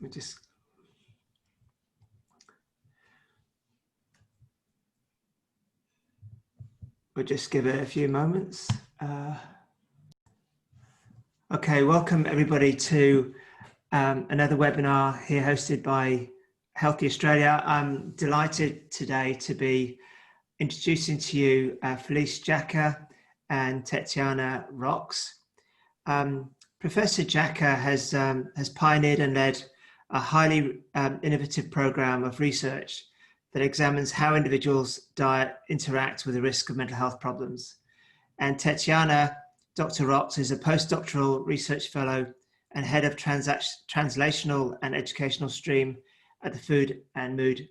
we'll just give it a few moments. Okay, welcome everybody to another webinar here hosted by Healthy Australia. I'm delighted today to be introducing to you Felice Jacka and Dr Rocks. Professor Jacka has pioneered and led a highly innovative program of research that examines how individuals' diet interacts with the risk of mental health problems. And Dr Rocks is a postdoctoral research fellow and head of translational and educational stream at the Food and Mood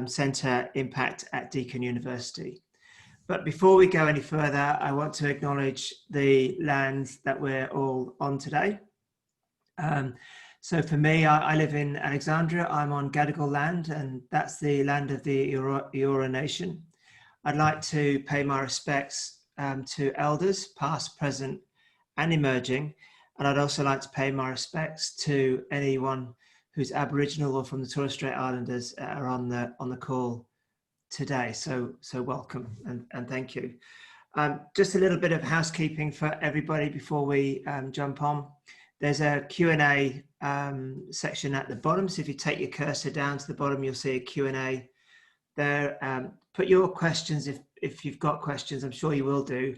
Centre Impact at Deakin University. But before we go any further, I want to acknowledge the land that we're all on today. So for me, I live in Alexandria. I'm on Gadigal land, and that's the land of the Eora Nation. I'd like to pay my respects to elders, past, present, and emerging. And I'd also like to pay my respects to anyone who's Aboriginal or from the Torres Strait Islanders are on the call today. So welcome and thank you. Just a little bit of housekeeping for everybody before we jump on. There's a Q&A section at the bottom. So if you take your cursor down to the bottom, you'll see a Q&A there. Put your questions, if you've got questions, I'm sure you will do,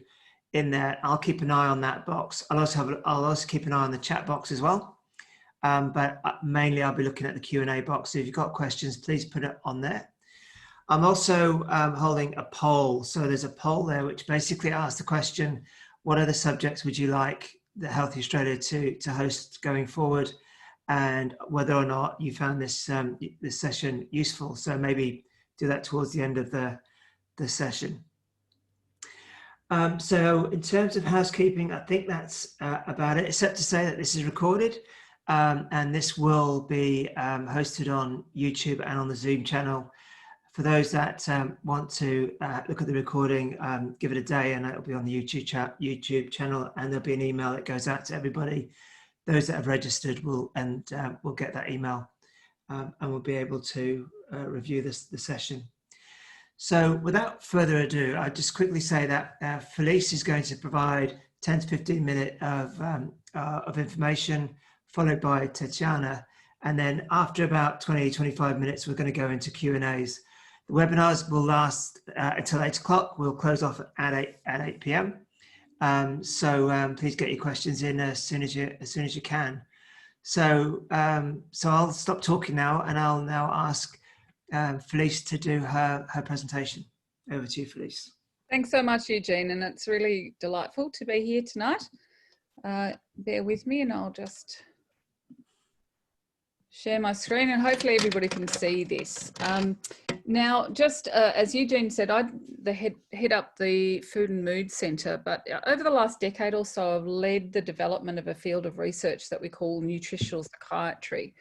in there. I'll keep an eye on that box. I'll also keep an eye on the chat box as well. But mainly I'll be looking at the Q&A box. So if you've got questions, please put it on there. I'm also holding a poll. So there's a poll there which basically asks the question, what other subjects would you like the Healthy Australia to host going forward, and whether or not you found this this session useful. So maybe do that towards the end of the session. So in terms of housekeeping, I think that's about it, except to say that this is recorded and this will be hosted on YouTube and on the Zoom channel. For those that want to look at the recording, give it a day and it'll be on the YouTube channel, and there'll be an email that goes out to everybody. Those that have registered will get that email and we'll be able to review the session. So without further ado, I'll just quickly say that Felice is going to provide 10 to 15 minutes of information, followed by Tatiana. And then after about 20, 25 minutes, we're going to go into Q&As. The webinars will last until 8 o'clock. We'll close off at 8 p.m. So please get your questions in as soon as you can. So I'll stop talking now, and I'll now ask Felice to do her presentation. Over to you, Felice. Thanks so much, Eugene, and it's really delightful to be here tonight. Bear with me and I'll just share my screen and hopefully everybody can see this. Now, just as Eugene said, I head up the Food and Mood Centre, but over the last decade or so, I've led the development of a field of research that we call nutritional psychiatry,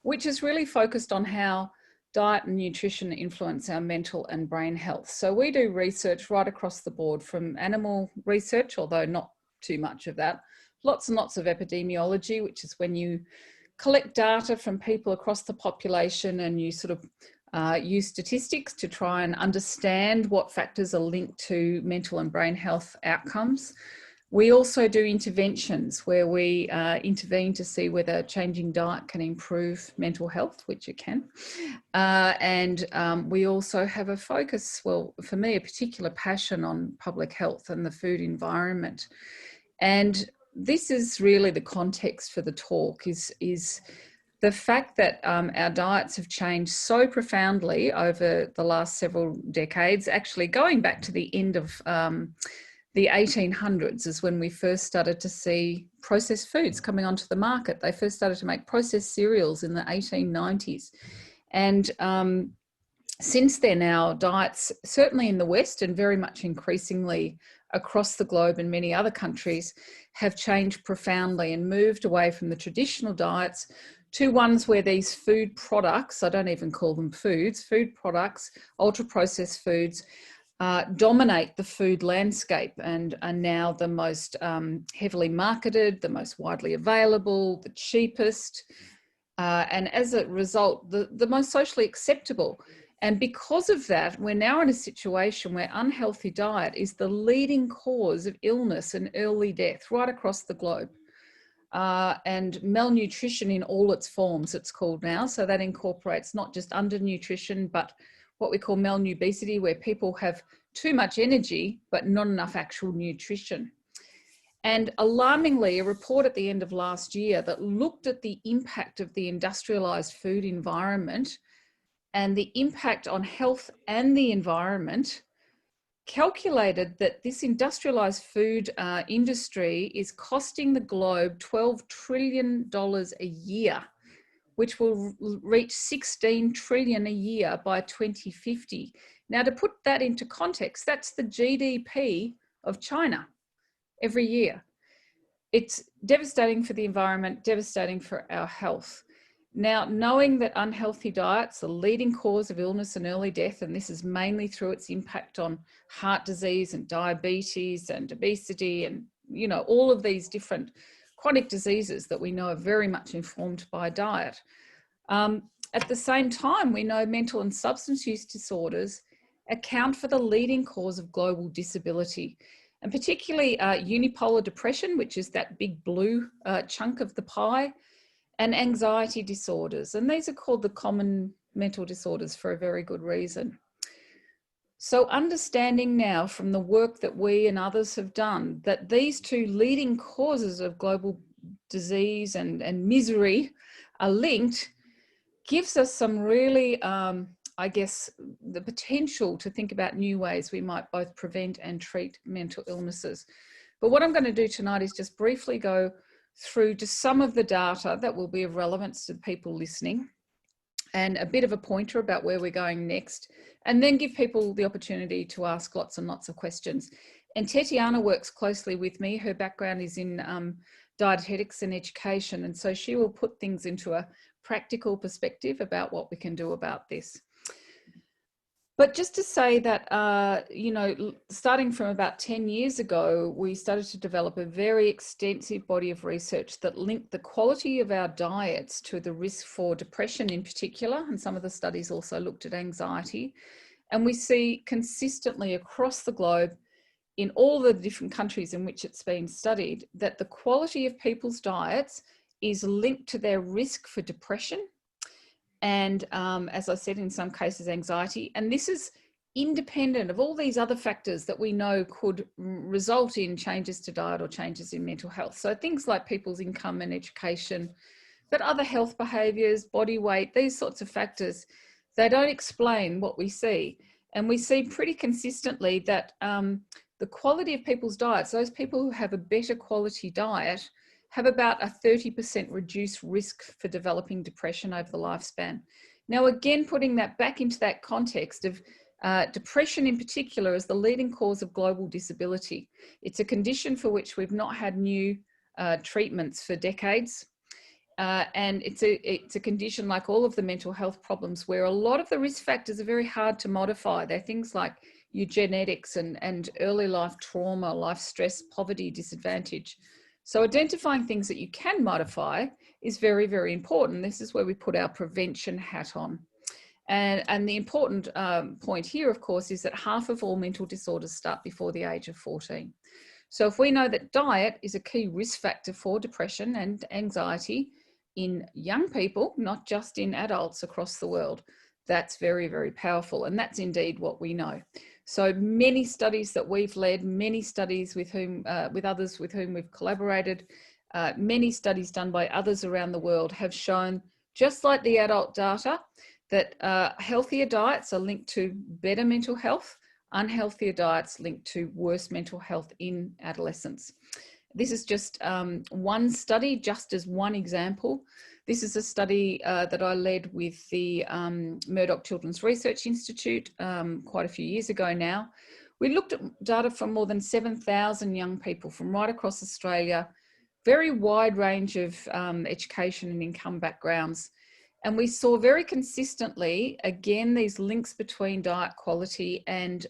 which is really focused on how diet and nutrition influence our mental and brain health. So we do research right across the board, from animal research, although not too much of that, lots and lots of epidemiology, which is when you collect data from people across the population and you sort of use statistics to try and understand what factors are linked to mental and brain health outcomes. We also do interventions where we intervene to see whether changing diet can improve mental health, which it can. And we also have a focus, well, for me, a particular passion on public health and the food environment. And this is really the context for the talk, is the fact that our diets have changed so profoundly over the last several decades, actually going back to the end of the 1800s is when we first started to see processed foods coming onto the market. They first started to make processed cereals in the 1890s. And since then, our diets, certainly in the West and very much increasingly across the globe and many other countries, have changed profoundly and moved away from the traditional diets to ones where these food products, I don't even call them foods, food products, ultra-processed foods, dominate the food landscape and are now the most heavily marketed, the most widely available, the cheapest, and as a result, the most socially acceptable. And because of that, we're now in a situation where unhealthy diet is the leading cause of illness and early death right across the globe. And malnutrition in all its forms, it's called now. So that incorporates not just undernutrition, but what we call malnubesity, where people have too much energy, but not enough actual nutrition. And alarmingly, a report at the end of last year that looked at the impact of the industrialized food environment and the impact on health and the environment calculated that this industrialized food industry is costing the globe $12 trillion a year, which will reach 16 trillion a year by 2050. Now, to put that into context, that's the GDP of China every year. It's devastating for the environment, devastating for our health. Now, knowing that unhealthy diets are the leading cause of illness and early death, and this is mainly through its impact on heart disease and diabetes and obesity and, you know, all of these different chronic diseases that we know are very much informed by diet. At the same time, we know mental and substance use disorders account for the leading cause of global disability, and particularly unipolar depression, which is that big blue chunk of the pie, and anxiety disorders. And these are called the common mental disorders for a very good reason. So understanding now from the work that we and others have done that these two leading causes of global disease and misery are linked gives us some really, I guess, the potential to think about new ways we might both prevent and treat mental illnesses. But what I'm going to do tonight is just briefly go through just some of the data that will be of relevance to people listening and a bit of a pointer about where we're going next, and then give people the opportunity to ask lots and lots of questions. And Tetiana works closely with me. Her background is in dietetics and education, and so she will put things into a practical perspective about what we can do about this. But just to say that, you know, starting from about 10 years ago, we started to develop a very extensive body of research that linked the quality of our diets to the risk for depression in particular. And some of the studies also looked at anxiety. And we see consistently across the globe, in all the different countries in which it's been studied, that the quality of people's diets is linked to their risk for depression. And as I said, in some cases, anxiety. And this is independent of all these other factors that we know could result in changes to diet or changes in mental health. So things like people's income and education, but other health behaviours, body weight, these sorts of factors, they don't explain what we see. And we see pretty consistently that the quality of people's diets, those people who have a better quality diet, have about a 30% reduced risk for developing depression over the lifespan. Now, again, putting that back into that context of depression in particular is the leading cause of global disability. It's a condition for which we've not had new treatments for decades. And it's a condition like all of the mental health problems where a lot of the risk factors are very hard to modify. They're things like your genetics and early life trauma, life stress, poverty, disadvantage. So identifying things that you can modify is very, very important. This is where we put our prevention hat on. And the important point here, of course, is that half of all mental disorders start before the age of 14. So if we know that diet is a key risk factor for depression and anxiety in young people, not just in adults across the world, that's very, very powerful. And that's indeed what we know. So many studies that we've led, many studies with others with whom we've collaborated, many studies done by others around the world have shown, just like the adult data, that healthier diets are linked to better mental health, unhealthier diets linked to worse mental health in adolescence. This is just one study, just as one example. This is a study that I led with the Murdoch Children's Research Institute quite a few years ago now. We looked at data from more than 7,000 young people from right across Australia, very wide range of education and income backgrounds. And we saw very consistently, again, these links between diet quality and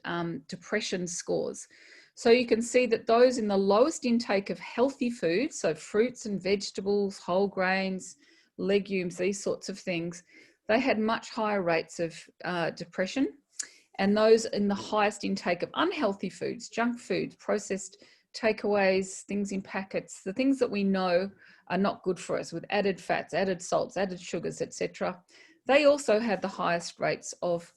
depression scores. So you can see that those in the lowest intake of healthy foods, so fruits and vegetables, whole grains, legumes, these sorts of things, they had much higher rates of depression. And those in the highest intake of unhealthy foods, junk foods, processed takeaways, things in packets, the things that we know are not good for us, with added fats, added salts, added sugars, etc. They also had the highest rates of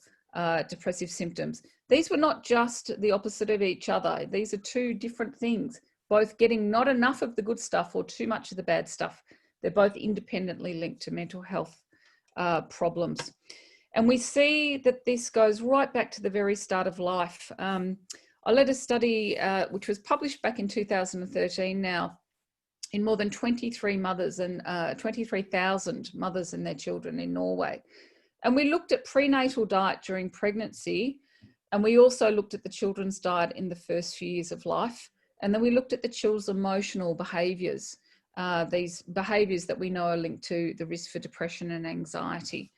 depressive symptoms. These were not just the opposite of each other. These are two different things, both getting not enough of the good stuff or too much of the bad stuff. They're both independently linked to mental health problems. And we see that this goes right back to the very start of life. I led a study which was published back in 2013 now, in more than 23 mothers and 23,000 mothers and their children in Norway. And we looked at prenatal diet during pregnancy, and we also looked at the children's diet in the first few years of life. And then we looked at the children's emotional behaviours, these behaviours that we know are linked to the risk for depression and anxiety.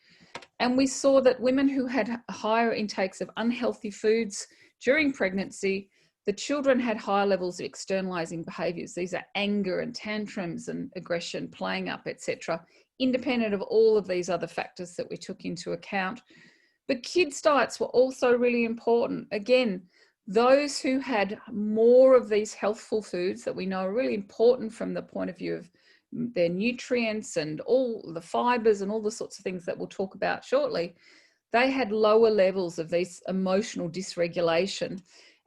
And we saw that women who had higher intakes of unhealthy foods during pregnancy, the children had higher levels of externalizing behaviors. These are anger and tantrums and aggression, playing up, etc., independent of all of these other factors that we took into account. But kids' diets were also really important. Again, those who had more of these healthful foods that we know are really important from the point of view of their nutrients and all the fibers and all the sorts of things that we'll talk about shortly, they had lower levels of these emotional dysregulation.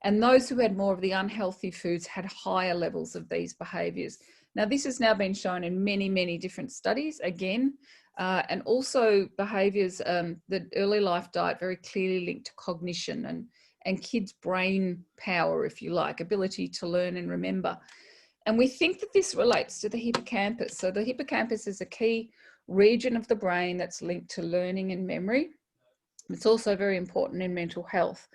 And those who had more of the unhealthy foods had higher levels of these behaviors. Now, this has now been shown in many, many different studies again, and also behaviors, the early life diet very clearly linked to cognition and kids' brain power, if you like, ability to learn and remember. And we think that this relates to the hippocampus. So the hippocampus is a key region of the brain that's linked to learning and memory. It's also very important in mental health.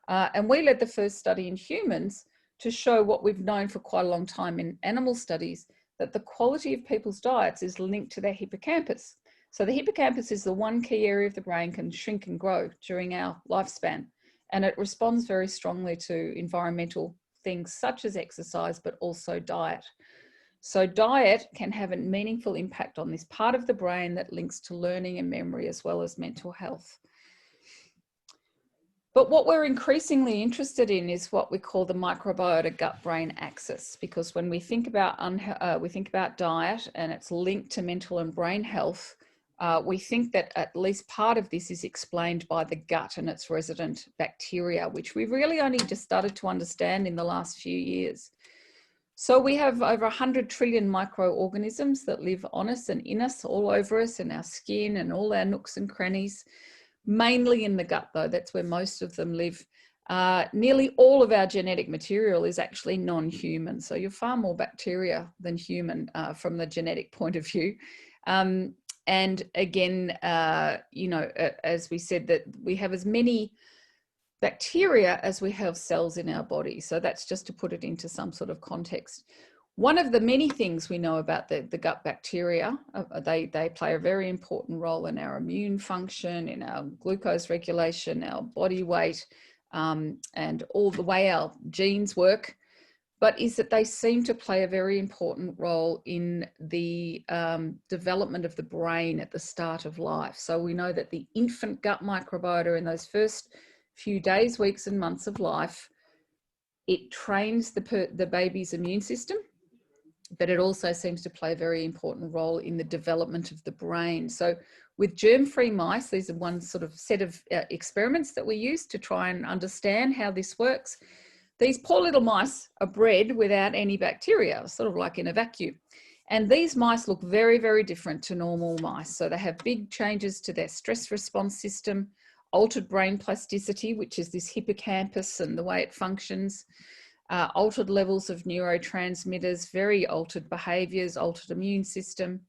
And we led the first study in humans to show what we've known for quite a long time in animal studies, that the quality of people's diets is linked to their hippocampus. So the hippocampus is the one key area of the brain can shrink and grow during our lifespan. And it responds very strongly to environmental things such as exercise, but also diet. So diet can have a meaningful impact on this part of the brain that links to learning and memory as well as mental health. But what we're increasingly interested in is what we call the microbiota gut-brain axis, because when we think about diet and it's linked to mental and brain health, we think that at least part of this is explained by the gut and its resident bacteria, which we've really only just started to understand in the last few years. So we have over 100 trillion microorganisms that live on us and in us, all over us, in our skin and all our nooks and crannies, mainly in the gut though, that's where most of them live. Nearly all of our genetic material is actually non-human. So you're far more bacteria than human from the genetic point of view. And again, you know, as we said, that we have as many bacteria as we have cells in our body. So that's just to put it into some sort of context. One of the many things we know about the gut bacteria, they play a very important role in our immune function, in our glucose regulation, our body weight, and all the way our genes work, but is that they seem to play a very important role in the development of the brain at the start of life. So we know that the infant gut microbiota in those first few days, weeks and months of life, it trains the baby's immune system, but it also seems to play a very important role in the development of the brain. So with germ-free mice, these are one sort of set of experiments that we use to try and understand how this works. These poor little mice are bred without any bacteria, sort of like in a vacuum. And these mice look very, very different to normal mice. So they have big changes to their stress response system, altered brain plasticity, which is this hippocampus and the way it functions, altered levels of neurotransmitters, very altered behaviours, altered immune system.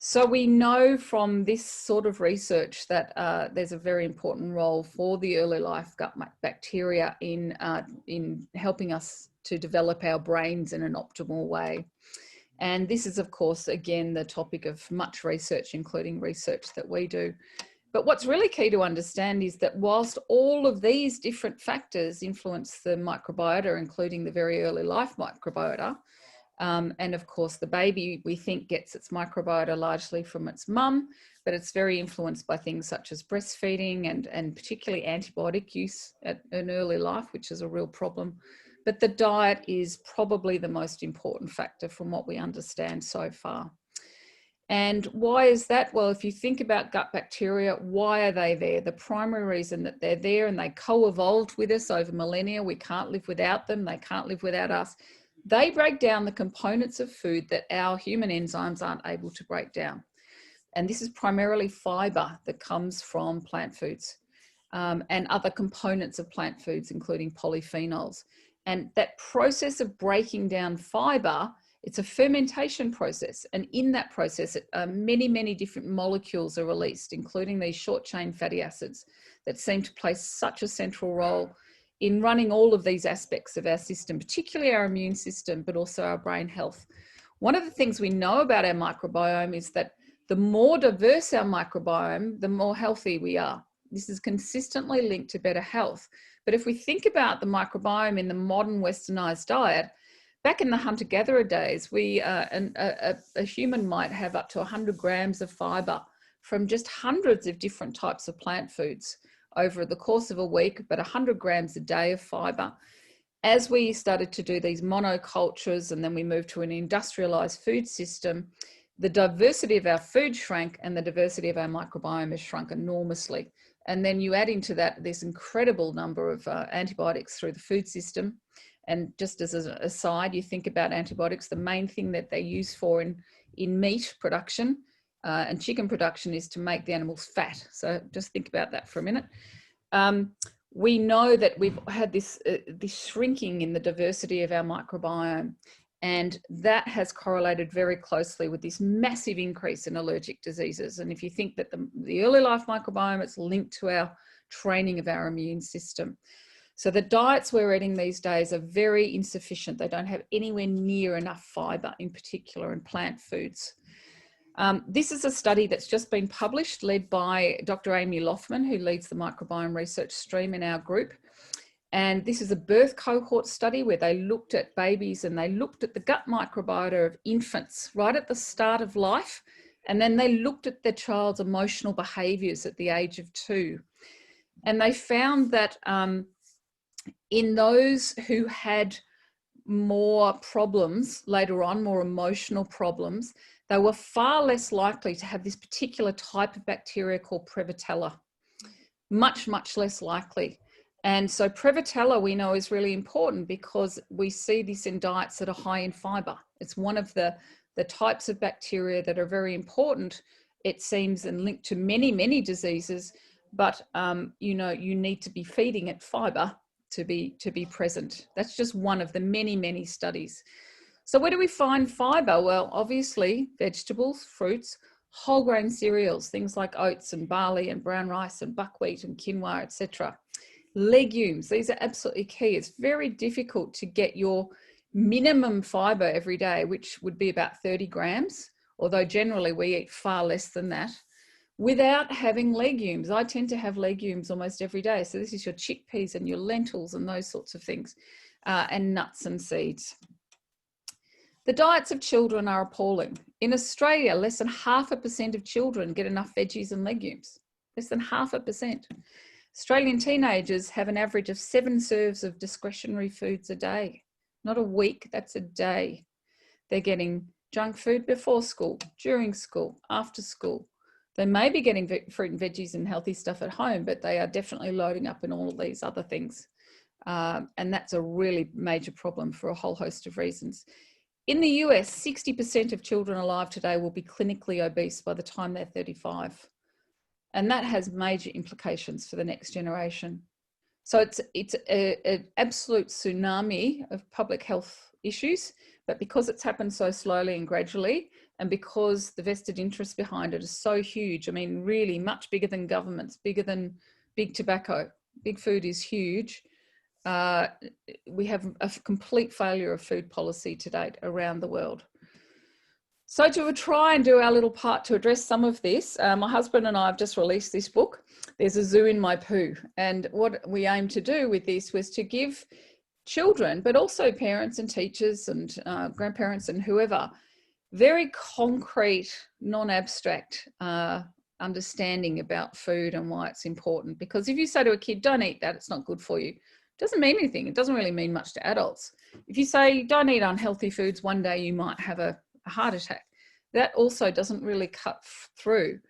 So we know from this sort of research that there's a very important role for the early life gut bacteria in helping us to develop our brains in an optimal way. And this is, of course, again, the topic of much research, including research that we do. But what's really key to understand is that whilst all of these different factors influence the microbiota, including the very early life microbiota, And of course, the baby, we think, gets its microbiota largely from its mum, but it's very influenced by things such as breastfeeding and particularly antibiotic use at an early life, which is a real problem. But the diet is probably the most important factor from what we understand so far. And why is that? Well, if you think about gut bacteria, why are they there? The primary reason that they're there, and they co-evolved with us over millennia, we can't live without them, they can't live without us. They break down the components of food that our human enzymes aren't able to break down. And this is primarily fiber that comes from plant foods and other components of plant foods, including polyphenols. And that process of breaking down fiber, it's a fermentation process. And in that process, many, many different molecules are released, including these short chain fatty acids that seem to play such a central role in running all of these aspects of our system, particularly our immune system, but also our brain health. One of the things we know about our microbiome is that the more diverse our microbiome, the more healthy we are. This is consistently linked to better health. But if we think about the microbiome in the modern westernized diet, back in the hunter-gatherer days, a human might have up to 100 grams of fiber from just hundreds of different types of plant foods over the course of a week, but 100 grams a day of fiber. As we started to do these monocultures and then we moved to an industrialized food system, the diversity of our food shrank and the diversity of our microbiome has shrunk enormously. And then you add into that this incredible number of antibiotics through the food system. And just as an aside, you think about antibiotics, the main thing that they use for in meat production and chicken production is to make the animals fat. So just think about that for a minute. We know that we've had this shrinking in the diversity of our microbiome, and that has correlated very closely with this massive increase in allergic diseases. And if you think that the early life microbiome, it's linked to our training of our immune system. So the diets we're eating these days are very insufficient. They don't have anywhere near enough fiber, in particular in plant foods. This is a study that's just been published, led by Dr. Amy Lothman, who leads the microbiome research stream in our group. And this is a birth cohort study where they looked at babies and they looked at the gut microbiota of infants right at the start of life. And then they looked at their child's emotional behaviours at the age of 2. And they found that in those who had more problems later on, more emotional problems, they were far less likely to have this particular type of bacteria called Prevotella. Much, much less likely. And so Prevotella we know is really important because we see this in diets that are high in fiber. It's one of the types of bacteria that are very important, it seems, and linked to many, many diseases. But, you know, you need to be feeding it fiber to be present. That's just one of the many, many studies. So where do we find fiber? Well, obviously vegetables, fruits, whole grain cereals, things like oats and barley and brown rice and buckwheat and quinoa, etc. Legumes, these are absolutely key. It's very difficult to get your minimum fiber every day, which would be about 30 grams, although generally we eat far less than that, without having legumes. I tend to have legumes almost every day. So this is your chickpeas and your lentils and those sorts of things, and nuts and seeds. The diets of children are appalling. In Australia, less than 0.5% of children get enough veggies and legumes. Less than 0.5%. Australian teenagers have an average of 7 serves of discretionary foods a day. Not a week, that's a day. They're getting junk food before school, during school, after school. They may be getting fruit and veggies and healthy stuff at home, but they are definitely loading up in all of these other things. And that's a really major problem for a whole host of reasons. In the US, 60% of children alive today will be clinically obese by the time they're 35. And that has major implications for the next generation. So it's an absolute tsunami of public health issues, but because it's happened so slowly and gradually, and because the vested interest behind it is so huge, I mean, really much bigger than governments, bigger than big tobacco, big food is huge. We have a complete failure of food policy to date around the world. So to try and do our little part to address some of this, my husband and I have just released this book, There's a Zoo in My Poo. And what we aim to do with this was to give children, but also parents and teachers and grandparents and whoever, very concrete, non-abstract understanding about food and why it's important. Because if you say to a kid, don't eat that, it's not good for you, it doesn't mean anything. It doesn't really mean much to adults. If you say, don't eat unhealthy foods, one day you might have a heart attack, that also doesn't really cut through.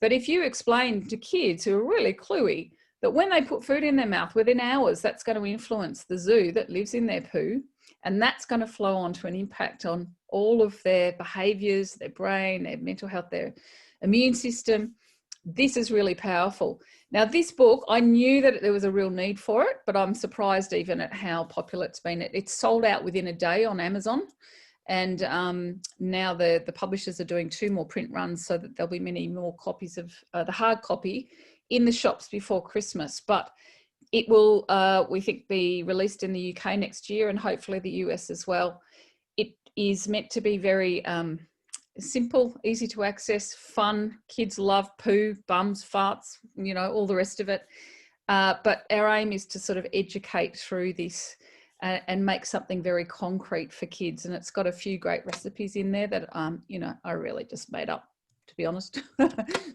But if you explain to kids who are really cluey that when they put food in their mouth, within hours, that's going to influence the zoo that lives in their poo, and that's going to flow on to an impact on all of their behaviours, their brain, their mental health, their immune system. This is really powerful. Now, this book, I knew that there was a real need for it, but I'm surprised even at how popular it's been. It's sold out within a day on Amazon. And now the publishers are doing 2 more print runs so that there'll be many more copies of the hard copy in the shops before Christmas. But it will, we think, be released in the UK next year and hopefully the US as well. It is meant to be very simple, easy to access, fun. Kids love poo, bums, farts, you know, all the rest of it. But our aim is to sort of educate through this and make something very concrete for kids. And it's got a few great recipes in there that, you know, I really just made up, to be honest.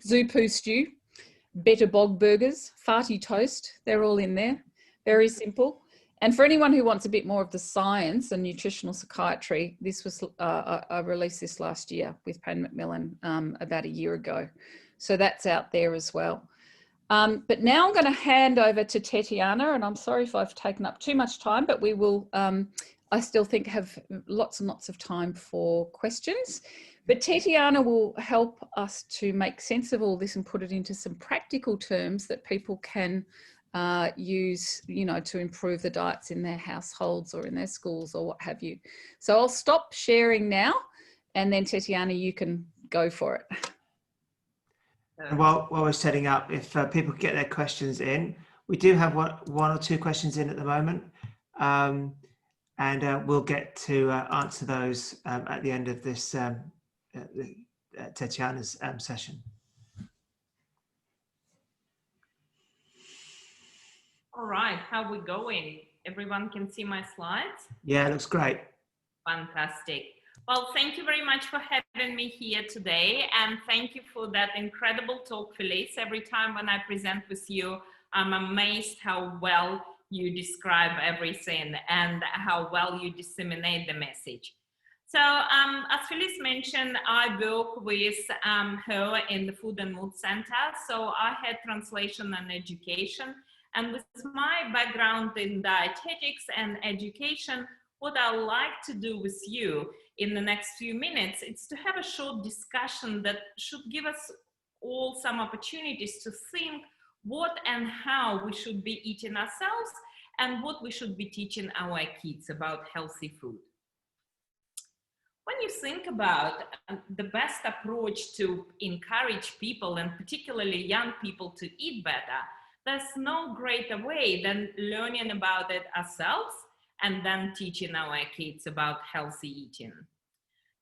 Zoo poo stew, better bog burgers, farty toast, they're all in there. Very simple. And for anyone who wants a bit more of the science and nutritional psychiatry, this was, I released this last year with Pan Macmillan about a year ago. So that's out there as well. But now I'm going to hand over to Tetiana, and I'm sorry if I've taken up too much time, but we will, I still think, have lots and lots of time for questions. But Tetiana will help us to make sense of all this and put it into some practical terms that people can use, you know, to improve the diets in their households or in their schools or what have you. So I'll stop sharing now, and then Tetiana, you can go for it. And while we're setting up, if people get their questions in, we do have one or two questions in at the moment, and we'll get to answer those at the end of this Tetiana's session. All right, how are we going? Everyone can see my slides? Yeah, it looks great. Fantastic. Well, thank you very much for having me here today, and thank you for that incredible talk, Felice. Every time when I present with you, I'm amazed how well you describe everything and how well you disseminate the message. So as Felice mentioned, I work with her in the Food and Mood Center. So I had translation and education, and with my background in dietetics and education, what I like to do with you in the next few minutes, it's to have a short discussion that should give us all some opportunities to think what and how we should be eating ourselves and what we should be teaching our kids about healthy food. When you think about the best approach to encourage people, and particularly young people, to eat better, there's no greater way than learning about it ourselves and then teaching our kids about healthy eating.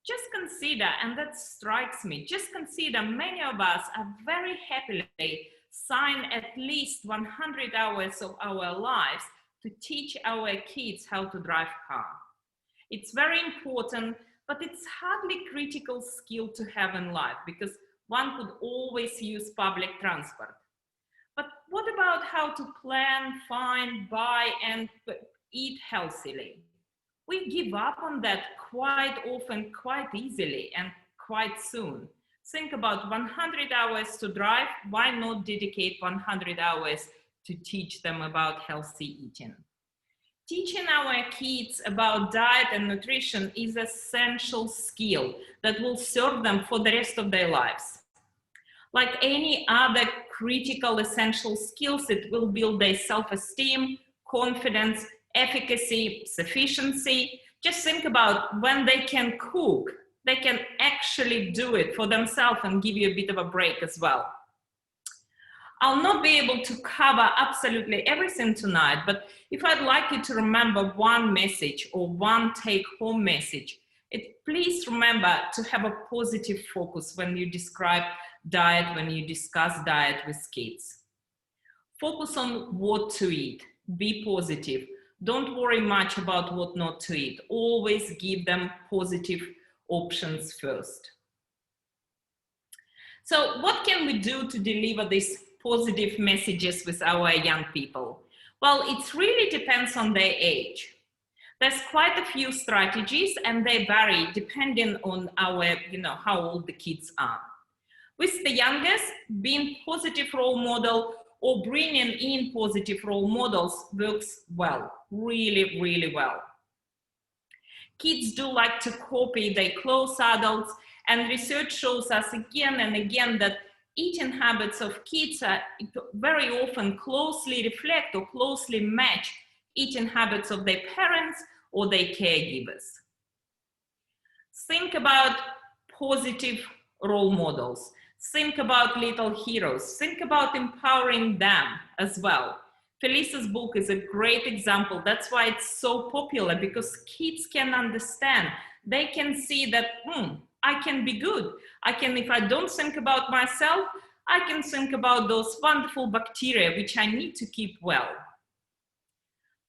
Just consider, and that strikes me, just consider many of us are very happily sign at least 100 hours of our lives to teach our kids how to drive a car. It's very important, but it's hardly a critical skill to have in life because one could always use public transport. But what about how to plan, find, buy, and eat healthily? We give up on that quite often, quite easily, and quite soon. Think about 100 hours to drive. Why not dedicate 100 hours to teach them about healthy eating? Teaching our kids about diet and nutrition is an essential skill that will serve them for the rest of their lives. Like any other critical essential skills, it will build their self-esteem, confidence, efficacy, sufficiency. Just think about when they can cook, they can actually do it for themselves and give you a bit of a break as well. I'll not be able to cover absolutely everything tonight, but if I'd like you to remember one message or one take-home message, please remember to have a positive focus when you describe diet, when you discuss diet with kids. Focus on what to eat, be positive. Don't worry much about what not to eat. Always give them positive options first. So what can we do to deliver these positive messages with our young people? Well, it really depends on their age. There's quite a few strategies and they vary depending on our, how old the kids are. With the youngest, being positive role model or bringing in positive role models works well, really, really well. Kids do like to copy their close adults, and research shows us again and again that eating habits of kids are very often closely reflect or closely match eating habits of their parents or their caregivers. Think about positive role models. Think about little heroes. Think about empowering them as well. Felice's book is a great example. That's why it's so popular, because kids can understand. They can see that, I can be good. I can, if I don't think about myself, I can think about those wonderful bacteria which I need to keep well.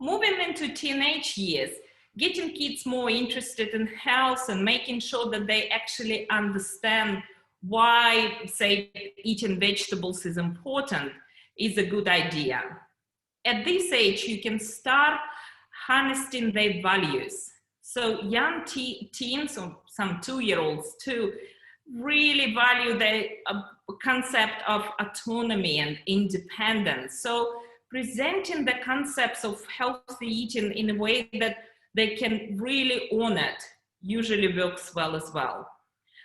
Moving into teenage years, getting kids more interested in health and making sure that they actually understand why, say, eating vegetables is important is a good idea. At this age, you can start harnessing their values. So young teens, or some 2-year-olds too, really value the concept of autonomy and independence. So presenting the concepts of healthy eating in a way that they can really own it usually works well as well.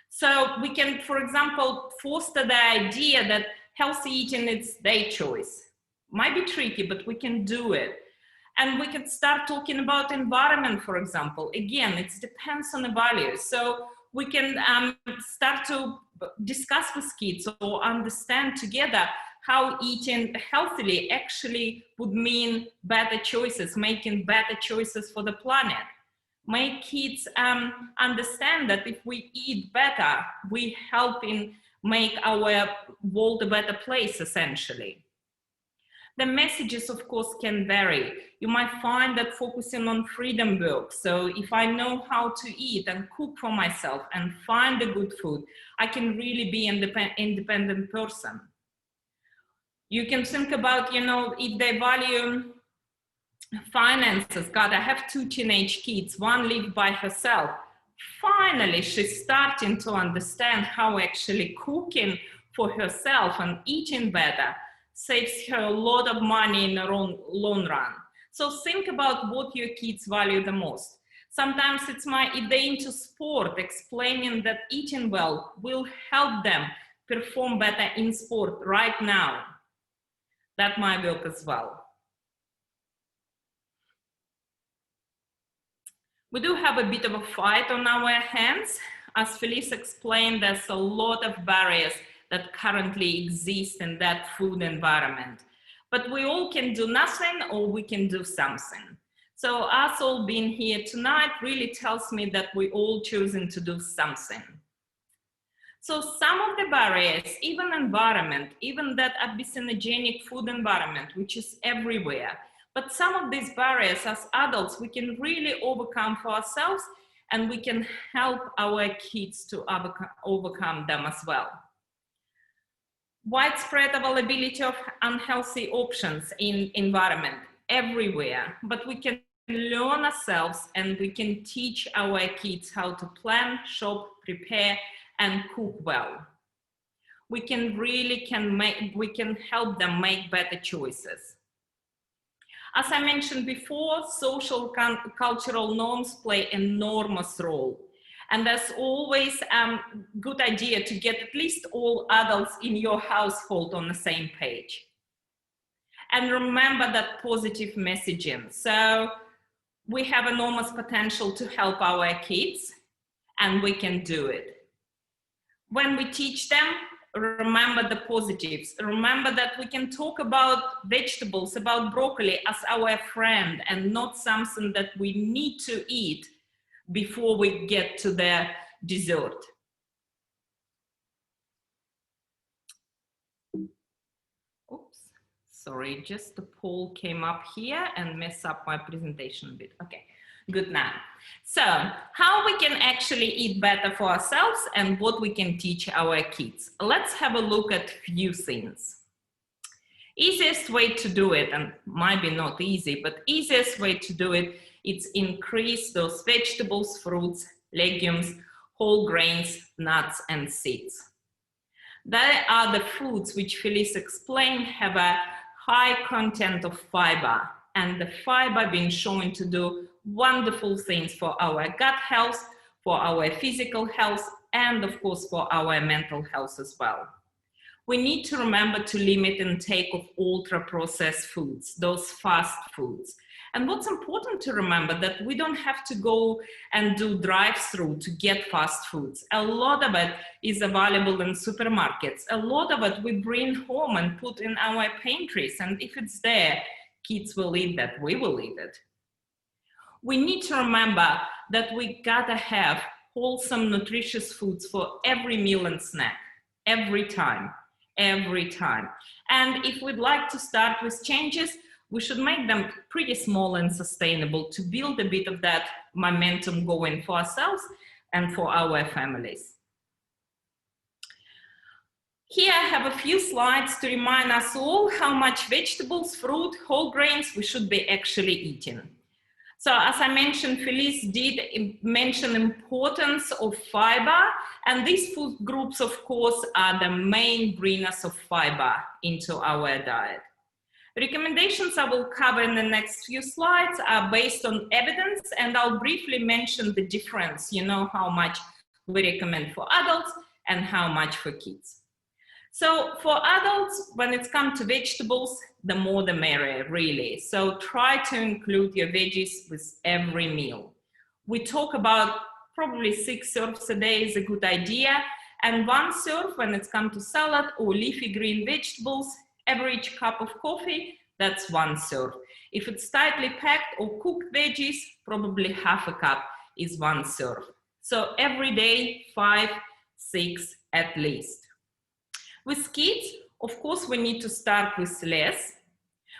So we can, for example, foster the idea that healthy eating is their choice. Might be tricky, but we can do it. And we can start talking about environment, for example. Again, it depends on the values. So we can start to discuss with kids or understand together how eating healthily actually would mean better choices, making better choices for the planet. Make kids understand that if we eat better, we help in make our world a better place, essentially. The messages, of course, can vary. You might find that focusing on freedom works. So if I know how to eat and cook for myself and find the good food, I can really be an independent person. You can think about, if they value finances. God, I have 2 teenage kids, one lives by herself. Finally, she's starting to understand how actually cooking for herself and eating better saves her a lot of money in the long run. So think about what your kids value the most. Sometimes it's if they're into sport, explaining that eating well will help them perform better in sport right now. That might work as well. We do have a bit of a fight on our hands. As Felice explained, there's a lot of barriers that currently exist in that food environment. But we all can do nothing, or we can do something. So us all being here tonight really tells me that we all choosing to do something. So some of the barriers, even environment, even that obesogenic food environment, which is everywhere, but some of these barriers as adults, we can really overcome for ourselves, and we can help our kids to overcome them as well. Widespread availability of unhealthy options in environment everywhere, but we can learn ourselves and we can teach our kids how to plan, shop, prepare, and cook well. We can help them make better choices. As I mentioned before, social cultural norms play an enormous role. And that's always a good idea to get at least all adults in your household on the same page. And remember that positive messaging. So we have enormous potential to help our kids, and we can do it. When we teach them, remember the positives. Remember that we can talk about vegetables, about broccoli as our friend, and not something that we need to eat before we get to the dessert. Oops, Sorry, just the poll came up here and mess up my presentation a bit. Okay, good now. So how we can actually eat better for ourselves and what we can teach our kids. Let's have a look at few things. Easiest way to do it, and might be not easy, but easiest way to do it, it's increase those vegetables, fruits, legumes, whole grains, nuts, and seeds. They are the foods which Felice explained have a high content of fiber, and the fiber being shown to do wonderful things for our gut health, for our physical health, and of course for our mental health as well. We need to remember to limit intake of ultra-processed foods, those fast foods. And what's important to remember that we don't have to go and do drive-through to get fast foods. A lot of it is available in supermarkets. A lot of it we bring home and put in our pantries. And if it's there, kids will eat that, we will eat it. We need to remember that we gotta have wholesome, nutritious foods for every meal and snack, every time. And if we'd like to start with changes, we should make them pretty small and sustainable to build a bit of that momentum going for ourselves and for our families. Here I have a few slides to remind us all how much vegetables, fruit, whole grains we should be actually eating. So as I mentioned, Felice did mention importance of fiber, and these food groups, of course, are the main bringers of fiber into our diet. Recommendations I will cover in the next few slides are based on evidence, and I'll briefly mention the difference, you know, how much we recommend for adults and how much for kids. So for adults, when it's come to vegetables, the more the merrier, really. So try to include your veggies with every meal. We talk about probably 6 serves a day is a good idea, and 1 serve when it's come to salad or leafy green vegetables, average cup of coffee, that's 1 serve. If it's tightly packed or cooked veggies, probably half a cup is 1 serve. So every day, 5, 6 at least. With kids, of course, we need to start with less,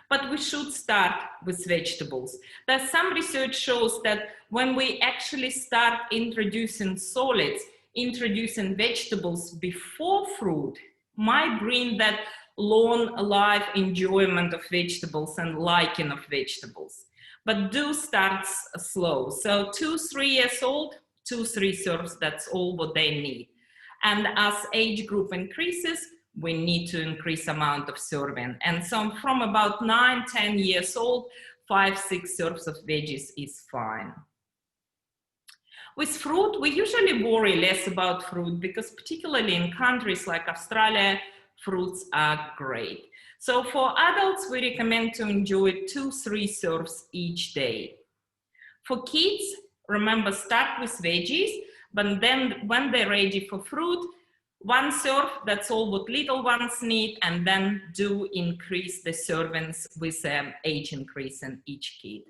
but we should start with vegetables. There's some research shows that when we actually start introducing solids, introducing vegetables before fruit, might bring that long life enjoyment of vegetables and liking of vegetables. But do start slow. So 2-3 years old, 2-3 serves, that's all what they need. And as age group increases, we need to increase amount of serving. And so from about 9-10 years old, 5-6 serves of veggies is fine. With fruit, we usually worry less about fruit because particularly in countries like Australia, fruits are great. So for adults, we recommend to enjoy 2-3 serves each day. For kids, remember, start with veggies, but then when they're ready for fruit, 1 serve, that's all what little ones need, and then do increase the servings with age increase in each kid.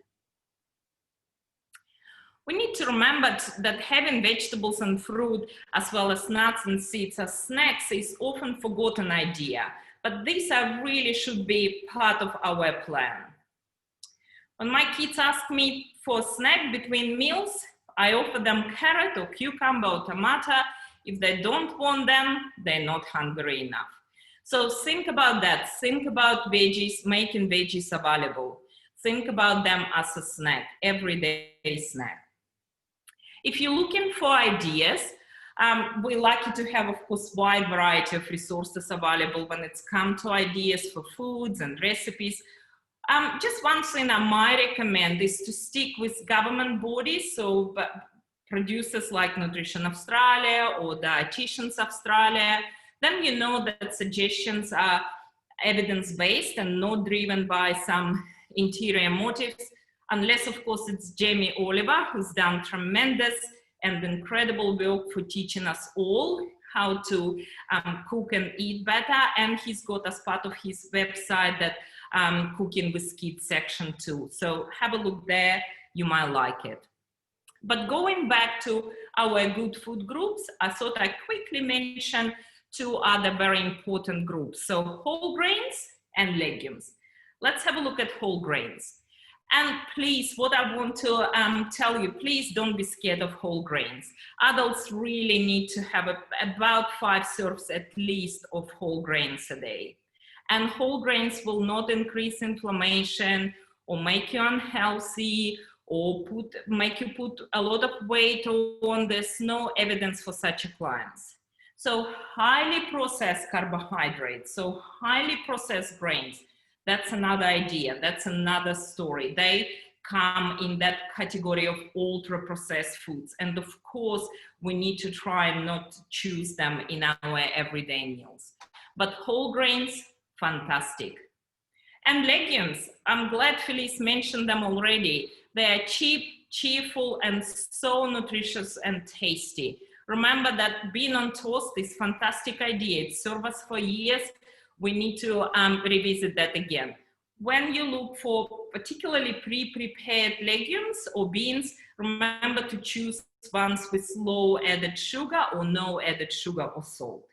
We need to remember that having vegetables and fruit, as well as nuts and seeds as snacks, is often a forgotten idea, but these are really should be part of our plan. When my kids ask me for a snack between meals, I offer them carrot or cucumber or tomato. If they don't want them, they're not hungry enough. So think about that. Think about veggies, making veggies available. Think about them as a snack, everyday snack. If you're looking for ideas, we're lucky to have, of course, wide variety of resources available when it's come to ideas for foods and recipes. Just one thing I might recommend is to stick with government bodies, so producers like Nutritional Australia or Dietitians Australia. Then you know that suggestions are evidence-based and not driven by some interior motives, unless of course it's Jamie Oliver, who's done tremendous and incredible work for teaching us all how to cook and eat better. And he's got as part of his website that cooking with kids section too. So have a look there, you might like it. But going back to our good food groups, I thought I'd quickly mention 2 other very important groups. So whole grains and legumes. Let's have a look at whole grains. And please, what I want to tell you, please don't be scared of whole grains. Adults really need to have about 5 serves at least of whole grains a day. And whole grains will not increase inflammation or make you unhealthy or make you put a lot of weight on. There's no evidence for such appliance. So highly processed carbohydrates, so highly processed grains, that's another idea, that's another story. They come in that category of ultra processed foods. And of course, we need to try not to choose them in our everyday meals. But whole grains, fantastic. And legumes, I'm glad Felice mentioned them already. They are cheap, cheerful, and so nutritious and tasty. Remember that bean on toast is a fantastic idea. It served us for years. We need to revisit that again. When you look for particularly pre-prepared legumes or beans, remember to choose ones with low added sugar or no added sugar or salt.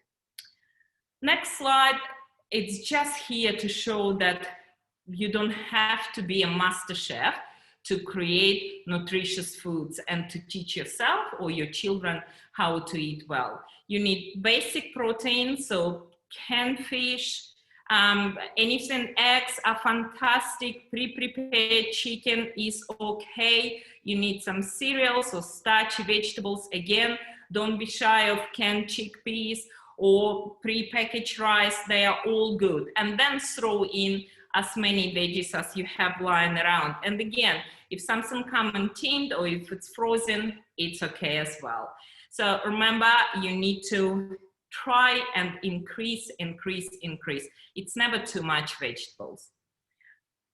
Next slide. It's just here to show that you don't have to be a master chef to create nutritious foods and to teach yourself or your children how to eat well. You need basic protein, so canned fish, anything, eggs are fantastic, pre-prepared chicken is okay. You need some cereals or starchy vegetables. Again, don't be shy of canned chickpeas or pre-packaged rice, they are all good. And then throw in as many veggies as you have lying around. And again, if something comes in tinned or if it's frozen, it's okay as well. So remember, you need to try and increase. It's never too much vegetables.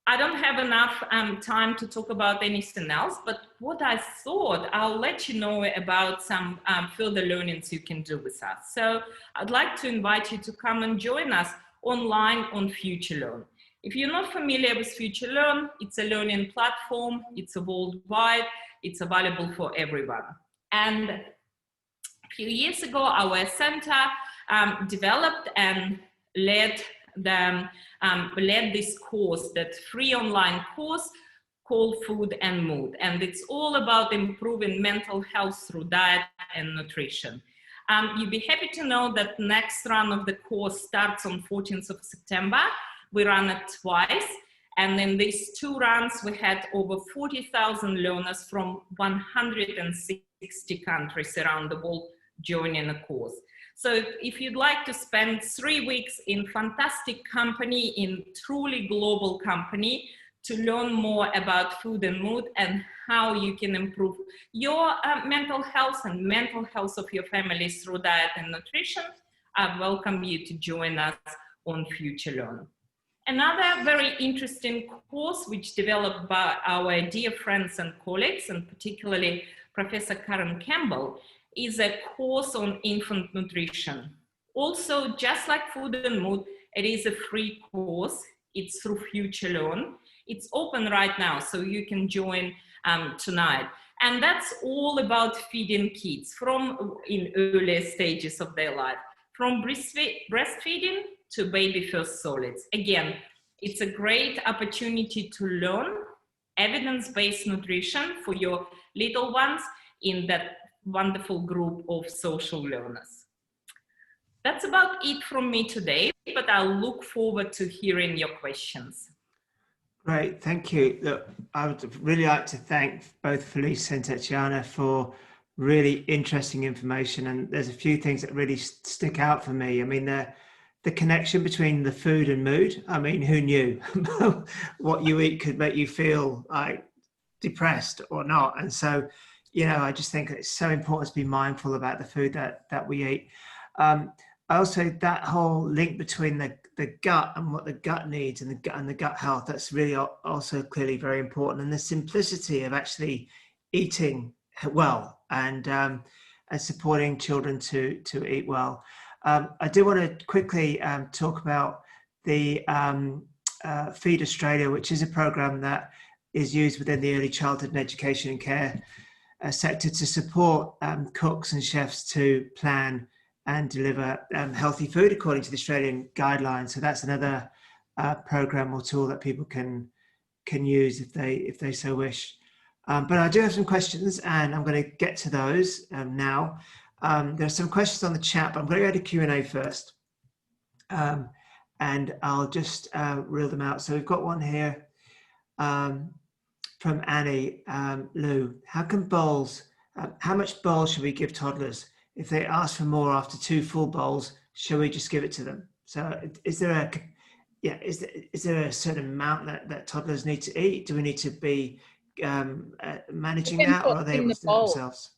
I don't have enough time to talk about anything else, but what I thought, I'll let you know about some further learnings you can do with us. So I'd like to invite you to come and join us online on FutureLearn. If you're not familiar with FutureLearn, it's a learning platform, it's a worldwide, it's available for everyone. And a few years ago, our center developed and led this course, that free online course called Food and Mood. And it's all about improving mental health through diet and nutrition. You'll be happy to know that next run of the course starts on 14th of September. We run it twice. And in these 2 runs, we had over 40,000 learners from 160 countries around the world joining the course. So if you'd like to spend 3 weeks in fantastic company, in truly global company, to learn more about food and mood and how you can improve your mental health and mental health of your family through diet and nutrition, I welcome you to join us on FutureLearn. Another very interesting course which developed by our dear friends and colleagues, and particularly Professor Karen Campbell, is a course on infant nutrition. Also, just like Food and Mood, it is a free course. It's through FutureLearn. It's open right now, so you can join tonight. And that's all about feeding kids in earlier stages of their life, from breastfeeding to baby first solids. Again, it's a great opportunity to learn evidence-based nutrition for your little ones in that wonderful group of social learners. That's about it from me today, but I'll look forward to hearing your questions. Great, thank you. Look, I would really like to thank both Felice and Tatiana for really interesting information. And there's a few things that really stick out for me. I mean, the connection between the food and mood. I mean, who knew what you eat could make you feel like depressed or not? And so, you know, I just think it's so important to be mindful about the food that we eat. Also, that whole link between the gut and what the gut needs and the gut health, that's really also clearly very important. And the simplicity of actually eating well and supporting children to eat well. I do want to quickly talk about the Feed Australia, which is a program that is used within the early childhood and education and care sector to support cooks and chefs to plan and deliver healthy food according to the Australian guidelines. So that's another program or tool that people can use if they so wish. But I do have some questions, and I'm going to get to those now. There are some questions on the chat, but I'm going to go to Q&A first. And I'll just reel them out. So we've got one here from Annie. Lou, how much bowls should we give toddlers? If they ask for more after 2 full bowls, shall we just give it to them? So is there a certain amount that toddlers need to eat? Do we need to be managing that, or are they able to do it themselves?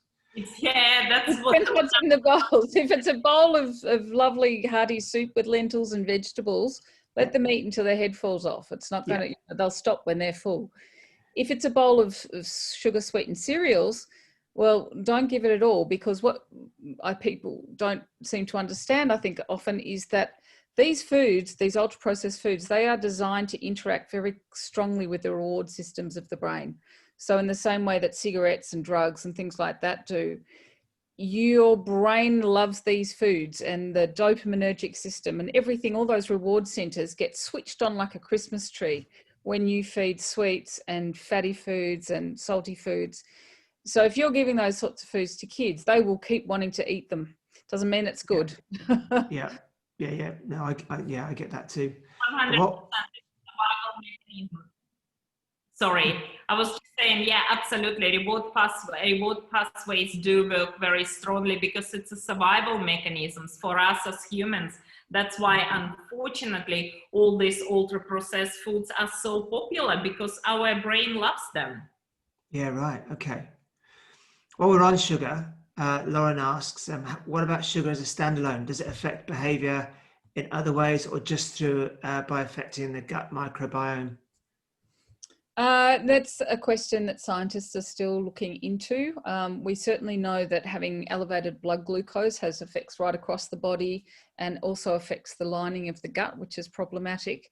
Yeah, that's depends what's in the bowls. If it's a bowl of lovely hearty soup with lentils and vegetables, let them eat until their head falls off. It's not going to, they'll stop when they're full. If it's a bowl of sugar sweetened cereals, well, don't give it at all, because what people don't seem to understand, I think, often is that these foods, these ultra processed foods, they are designed to interact very strongly with the reward systems of the brain. So in the same way that cigarettes and drugs and things like that do, your brain loves these foods, and the dopaminergic system and everything, all those reward centers get switched on like a Christmas tree when you feed sweets and fatty foods and salty foods. So if you're giving those sorts of foods to kids, they will keep wanting to eat them. Doesn't mean it's good. Yeah. No, I get that too. 100%. Sorry, I was just saying, yeah, absolutely. Reward pathways do work very strongly because it's a survival mechanisms for us as humans. That's why, unfortunately, all these ultra-processed foods are so popular, because our brain loves them. Yeah, right. Okay. While we're on sugar, Lauren asks, what about sugar as a standalone? Does it affect behavior in other ways, or just through by affecting the gut microbiome? That's a question that scientists are still looking into. We certainly know that having elevated blood glucose has effects right across the body, and also affects the lining of the gut, which is problematic.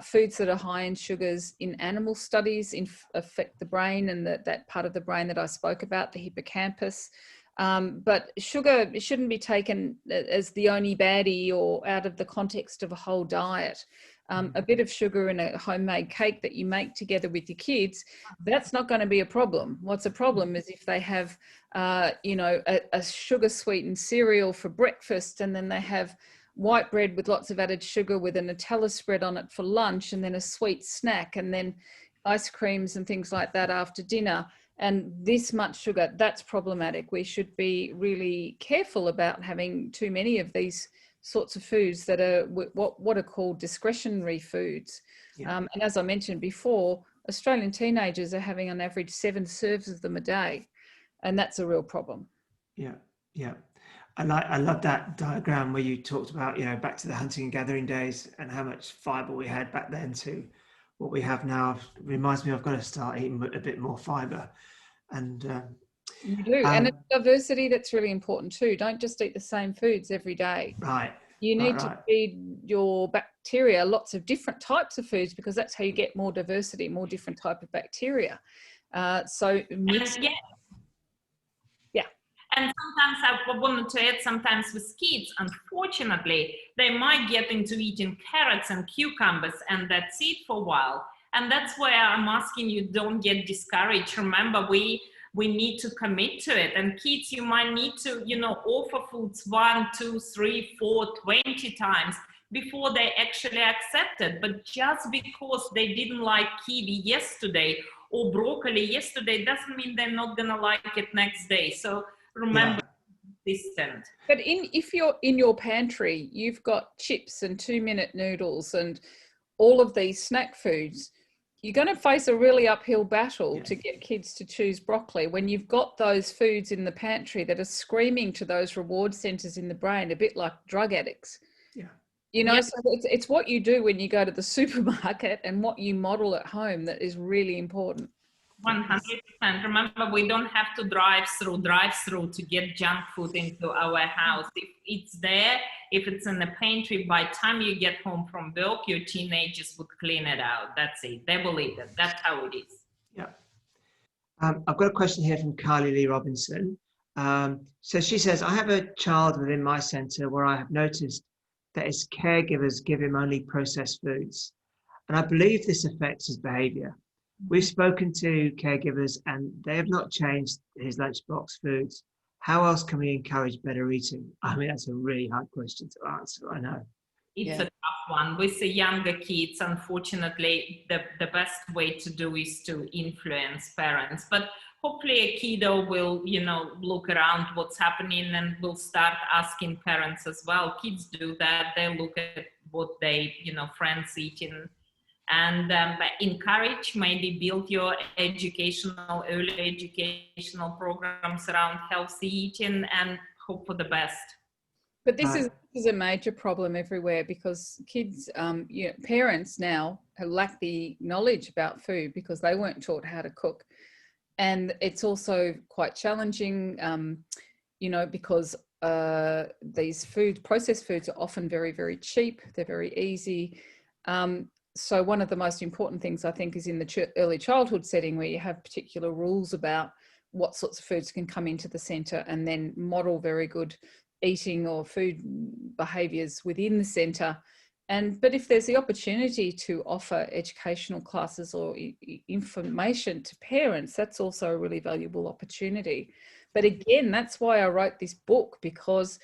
Foods that are high in sugars in animal studies affect the brain, and that part of the brain that I spoke about, the hippocampus. But sugar shouldn't be taken as the only baddie or out of the context of a whole diet. A bit of sugar in a homemade cake that you make together with your kids, that's not going to be a problem. What's a problem is if they have, a sugar sweetened cereal for breakfast, and then they have white bread with lots of added sugar with a Nutella spread on it for lunch, and then a sweet snack, and then ice creams and things like that after dinner, and this much sugar. That's problematic. We should be really careful about having too many of these sorts of foods that are what are called discretionary foods. And as I mentioned before, Australian teenagers are having on average 7 serves of them a day, and that's a real problem. Yeah. I love that diagram where you talked about, back to the hunting and gathering days and how much fiber we had back then to what we have now. It reminds me I've got to start eating a bit more fiber. And you do, and it's diversity that's really important too. Don't just eat the same foods every day. Right. You need to feed your bacteria lots of different types of foods, because that's how you get more diversity, more different type of bacteria. And sometimes I wanted to add, sometimes with kids, unfortunately, they might get into eating carrots and cucumbers, and that's it for a while. And that's why I'm asking you, don't get discouraged. Remember, we need to commit to it. And kids, you might need to, offer foods 1, 2, 3, 4, 20 times before they actually accept it. But just because they didn't like kiwi yesterday or broccoli yesterday doesn't mean they're not gonna like it next day. So remember, consistent. But if you're in your pantry, you've got chips and 2-minute noodles and all of these snack foods, you're going to face a really uphill battle to get kids to choose broccoli when you've got those foods in the pantry that are screaming to those reward centers in the brain, a bit like drug addicts. So it's what you do when you go to the supermarket and what you model at home that is really important. 100%. Remember, we don't have to drive through to get junk food into our house. If it's there, if it's in the pantry, by the time you get home from work, your teenagers would clean it out. That's it. They will eat it. That's how it is. Yeah. I've got a question here from Kylie Lee Robinson. So she says, I have a child within my centre where I have noticed that his caregivers give him only processed foods. And I believe this affects his behavior. We've spoken to caregivers and they have not changed his lunchbox foods. How else can we encourage better eating? I mean, that's a really hard question to answer, I know. It's a tough one. With the younger kids, unfortunately, the best way to do is to influence parents. But hopefully a kiddo will, look around what's happening and will start asking parents as well. Kids do that. They look at what they, friends eating. And encourage, maybe build your early educational programs around healthy eating and hope for the best. But this is a major problem everywhere because kids, parents now lack the knowledge about food because they weren't taught how to cook. And it's also quite challenging, because these processed foods are often very, very cheap. They're very easy. So one of the most important things I think is in the early childhood setting where you have particular rules about what sorts of foods can come into the centre and then model very good eating or food behaviours within the centre. But if there's the opportunity to offer educational classes or information to parents, that's also a really valuable opportunity. But again, that's why I wrote this book, because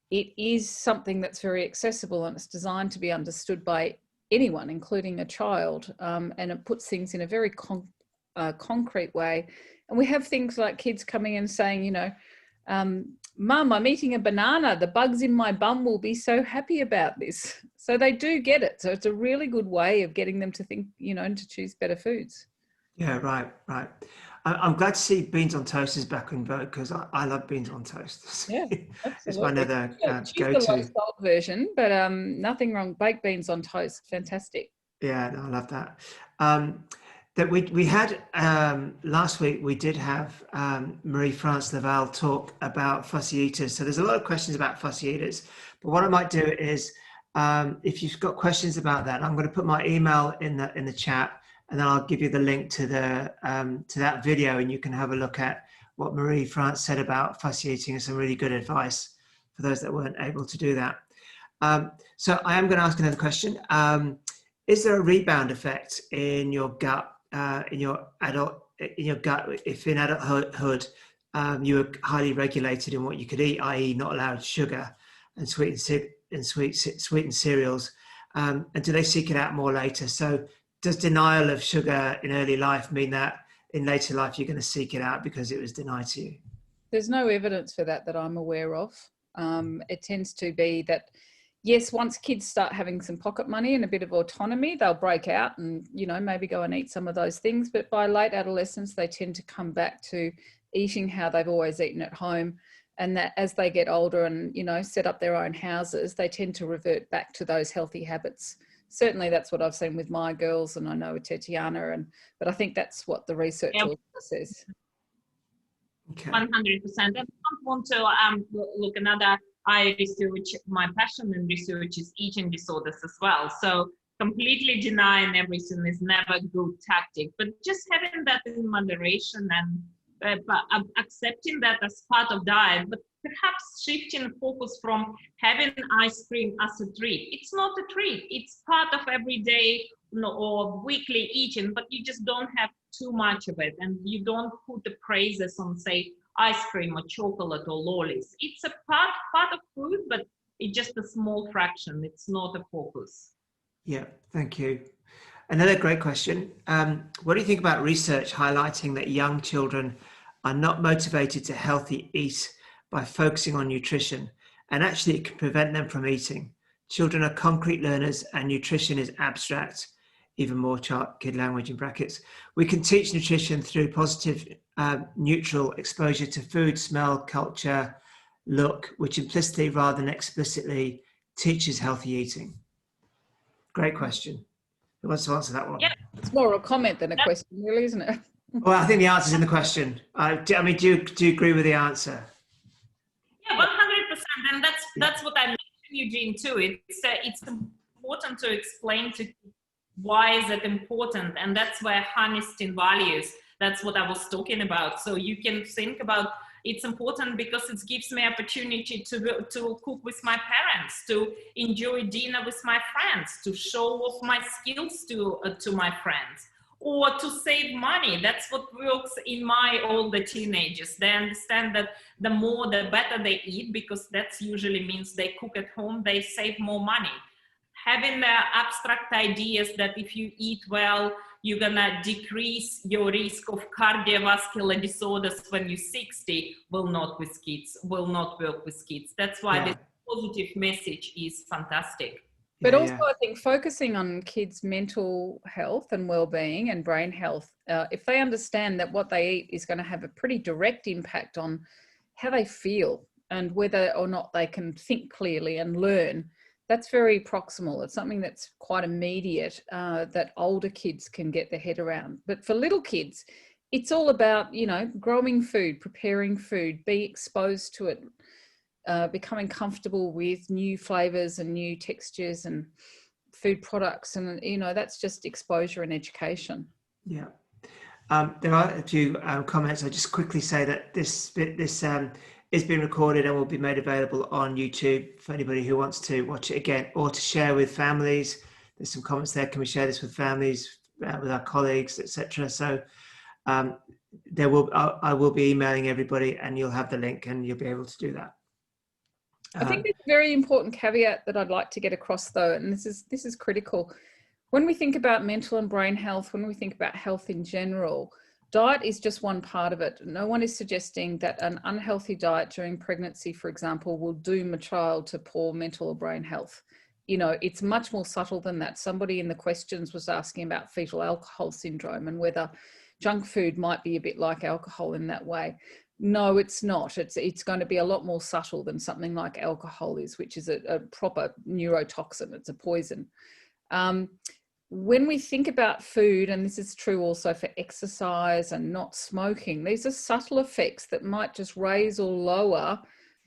it is something that's very accessible and it's designed to be understood by anyone, including a child, and it puts things in a very concrete way. And we have things like kids coming in saying, Mum, I'm eating a banana. The bugs in my bum will be so happy about this. So they do get it. So it's a really good way of getting them to think, and to choose better foods. Yeah, right. I'm glad to see beans on toast is back in vogue because I love beans on toast. Yeah, absolutely. It's one of the go-to. The low salt version, but nothing wrong. Baked beans on toast, fantastic. Yeah, no, I love that. That we had last week. We did have Marie-France Laval talk about fussy eaters. So there's a lot of questions about fussy eaters. But what I might do is, if you've got questions about that, I'm going to put my email in the chat. And then I'll give you the link to that video, and you can have a look at what Marie-France said about fussy eating and some really good advice for those that weren't able to do that. So I am going to ask another question. Is there a rebound effect in your gut, if in adulthood you were highly regulated in what you could eat, i.e., not allowed sugar and sweetened cereals, and do they seek it out more later? So does denial of sugar in early life mean that in later life you're going to seek it out because it was denied to you? There's no evidence for that I'm aware of. It tends to be that, yes, once kids start having some pocket money and a bit of autonomy, they'll break out and, maybe go and eat some of those things. But by late adolescence, they tend to come back to eating how they've always eaten at home. And that as they get older and, set up their own houses, they tend to revert back to those healthy habits. Certainly that's what I've seen with my girls, and I know with Tatiana, but I think that's what the research also says. Okay. 100%. And I want to look another I research, my passion in research is eating disorders as well. So completely denying everything is never a good tactic, but just having that in moderation and accepting that as part of diet, but perhaps shifting focus from having ice cream as a treat. It's not a treat, it's part of everyday or weekly eating, but you just don't have too much of it, and you don't put the praises on, say, ice cream or chocolate or lollies. It's a part of food, but it's just a small fraction. It's not a focus. Yeah, thank you. Another great question. What do you think about research highlighting that young children are not motivated to healthy eat by focusing on nutrition, and actually it can prevent them from eating? Children are concrete learners and nutrition is abstract, even more kid language in brackets. We can teach nutrition through positive, neutral exposure to food, smell, culture, look, which implicitly rather than explicitly teaches healthy eating. Great question. Who wants to answer that one? Yep. It's more a comment than a question, really, isn't it? Well, I think the answer's in the question. Do you agree with the answer? Yeah, 100%. And that's what I mentioned, Eugene, too. It's important to explain to why is it important, and that's where harnessing values. That's what I was talking about. So you can think about It's important because it gives me opportunity to cook with my parents, to enjoy dinner with my friends, to show off my skills to my friends, or to save money. That's what works in my older teenagers. They understand that the more, the better they eat, because that usually means they cook at home, they save more money. Having the abstract ideas that if you eat well, you're gonna decrease your risk of cardiovascular disorders when you're 60 will not work with kids. That's why this positive message is fantastic. But also, I think focusing on kids' mental health and well-being and brain health, if they understand that what they eat is going to have a pretty direct impact on how they feel and whether or not they can think clearly and learn, that's very proximal. It's something that's quite immediate that older kids can get their head around. But for little kids, it's all about, you know, growing food, preparing food, be exposed to it, becoming comfortable with new flavors and new textures and food products. And, you know, that's just exposure and education. Yeah. There are a few comments. I'll just quickly say that this is being recorded and will be made available on YouTube for anybody who wants to watch it again or to share with families. There's some comments there. Can we share this with families, with our colleagues, etc.? So I will be emailing everybody, and you'll have the link and you'll be able to do that. I think there's a very important caveat that I'd like to get across, though, and this is critical. When we think about mental and brain health, when we think about health in general, diet is just one part of it. No one is suggesting that an unhealthy diet during pregnancy, for example, will doom a child to poor mental or brain health. You know, it's much more subtle than that. Somebody in the questions was asking about fetal alcohol syndrome and whether junk food might be a bit like alcohol in that way. No, it's not. It's going to be a lot more subtle than something like alcohol is, which is a proper neurotoxin. It's a poison. When we think about food, and this is true also for exercise and not smoking, these are subtle effects that might just raise or lower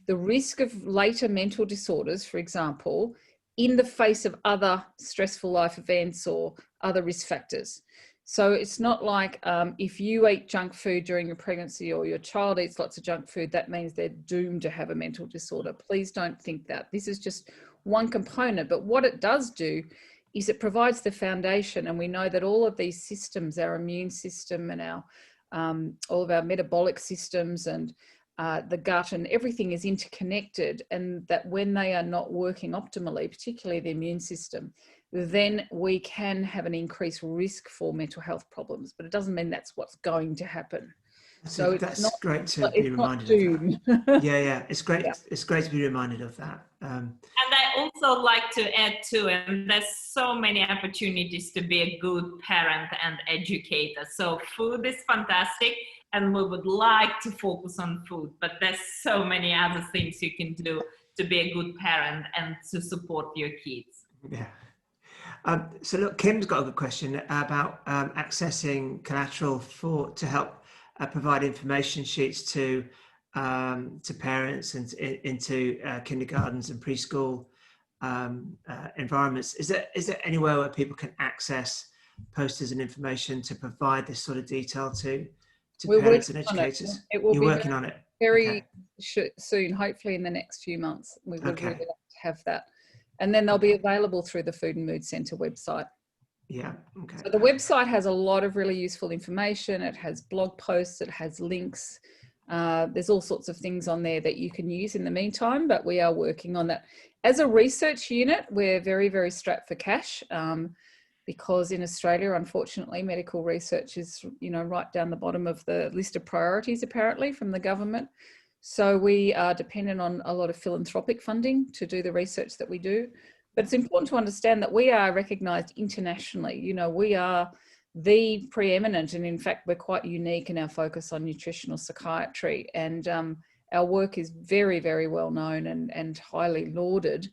the risk of later mental disorders, for example, in the face of other stressful life events or other risk factors. So it's not like if you eat junk food during your pregnancy or your child eats lots of junk food, that means they're doomed to have a mental disorder. Please don't think that. This is just one component. But what it does do is it provides the foundation. And we know that all of these systems, our immune system and our all of our metabolic systems and the gut and everything is interconnected, and that when they are not working optimally, particularly the immune system, then we can have an increased risk for mental health problems. But it doesn't mean that's what's going to happen. So that's great to be reminded of that. Yeah, it's great. Yeah. It's great to be reminded of that. And I also like to add too, and there's so many opportunities to be a good parent and educator. So food is fantastic, and we would like to focus on food, but there's so many other things you can do to be a good parent and to support your kids. Yeah. So look, Kim's got a good question about accessing collateral to help provide information sheets to parents and into kindergartens and preschool environments. Is there anywhere where people can access posters and information to provide this sort of detail to parents and educators? You're working on it very soon, hopefully in the next few months. We would really like to have that. And then they'll be available through the Food and Mood Centre website. Yeah, okay. So the website has a lot of really useful information. It has blog posts, it has links. There's all sorts of things on there that you can use in the meantime, but we are working on that. As a research unit, we're very, very strapped for cash because in Australia, unfortunately, medical research is, you know, right down the bottom of the list of priorities, apparently, from the government. So we are dependent on a lot of philanthropic funding to do the research that we do. But it's important to understand that we are recognised internationally. You know, we are the preeminent, and in fact, we're quite unique in our focus on nutritional psychiatry. And our work is very, very well known and highly lauded.